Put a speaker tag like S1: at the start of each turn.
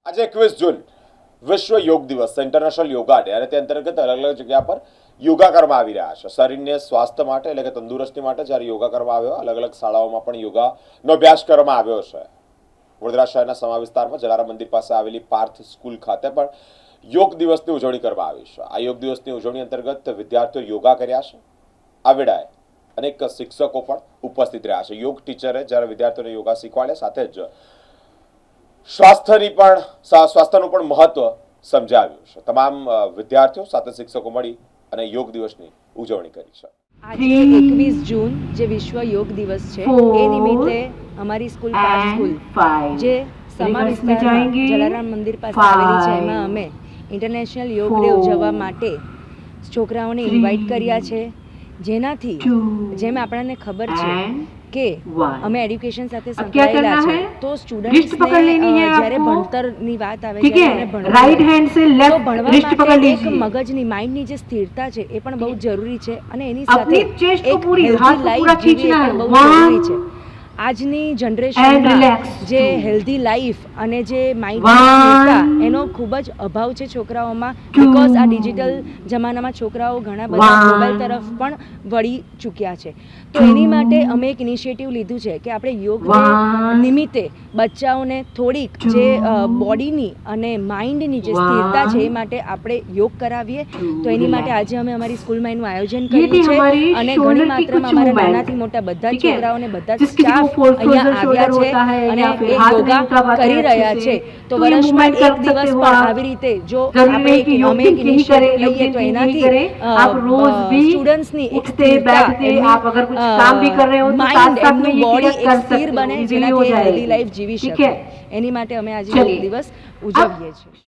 S1: આજે 21 જૂન વિશ્વ યોગ દિવસ ઇન્ટરનેશનલ યોગા ડે અને તે અંતર્ગત અલગ અલગ જગ્યા પર યોગા કરવામાં આવી રહ્યા છે. શરીરને સ્વાસ્થ્ય માટે એટલે કે તંદુરસ્તી માટે જ્યારે યોગા કરવામાં આવ્યો, અલગ અલગ શાળાઓમાં પણ યોગાનો અભ્યાસ કરવામાં આવ્યો છે. વડોદરા શહેરના સમા વિસ્તારમાં જલારામ મંદિર પાસે આવેલી પાર્થ સ્કૂલ ખાતે પણ યોગ દિવસની ઉજવણી કરવામાં આવી છે. આ યોગ દિવસની ઉજવણી અંતર્ગત વિદ્યાર્થીઓ યોગા કર્યા છે. આ વેળાએ અનેક શિક્ષકો પણ ઉપસ્થિત રહ્યા છે. યોગ ટીચરે જ્યારે વિદ્યાર્થીઓને યોગા શીખવાડ્યા સાથે જ સ્વાસ્થ્યનું પણ મહત્વ સમજાવ્યું છે. તમામ વિદ્યાર્થીઓ સાથે શિક્ષકો મળી અને યોગ દિવસની ઉજવણી કરી છે.
S2: આજે 21 જૂન જે વિશ્વ યોગ દિવસ છે એ નિમિત્તે અમારી સ્કૂલ પાર્થ સ્કૂલ જે સમા વિસ્તારમાં જલારામ મંદિર પાસે આવેલી છે એમાં અમે ઇન્ટરનેશનલ યોગ ડે ઉજવવા માટે છોકરાઓને ઇન્વાઇટ કર્યા છે. જેનાથી જેમ આપણને ખબર છે કે અમે એડ્યુકેશન સાથે સંકળાયેલા છે તો સ્ટુડન્ટ્સને જ્યારે ભણતરની વાત આવે છે એને ભણવા માટે એક મગજની માઇન્ડની જે સ્થિરતા છે એ પણ બહુ જરૂરી છે અને એની સાથે એક હેલ્ધી લાઈફ જીવવી એ પણ બહુ જરૂરી છે. આજની જનરેશનમાં જે હેલ્ધી લાઈફ અને જે માઇન્ડની સ્થિરતા એનો ખૂબ જ અભાવ છે છોકરાઓમાં. બીકોઝ આ ડિજિટલ જમાનામાં છોકરાઓ ઘણા બધા મોબાઈલ તરફ પણ વળી ચૂક્યા છે. તો એની માટે અમે એક ઇનિશિયેટિવ લીધું છે કે આપણે યોગ નિમિત્તે બચ્ચાઓને થોડીક જે બોડીની અને માઇન્ડની જે સ્થિરતા છે એ માટે આપણે યોગ કરાવીએ. તો એની માટે આજે અમે અમારી સ્કૂલમાં એનું આયોજન કર્યું છે અને ઘણી માત્રામાં અમારા નાનાથી મોટા બધા જ છોકરાઓને બધા જ સ્ટાફ અહીંયા આવ્યા છે અને એ યોગા કરી રહ્યા છે. તો વર્ષમાં એક દિવસ પણ આવી રીતે જો અમે એક ઇનિશિયેટિવ લઈએ તો એનાથી સ્ટુડન્ટ્સની એક સ્થિરતા માઇન્ડ એમનું બોડી એક સ્થિર બને જેનાથી હેલ્ધી લાઈફ જીવી શકે. એની માટે અમે આજે યોગ દિવસ ઉજવીએ છીએ.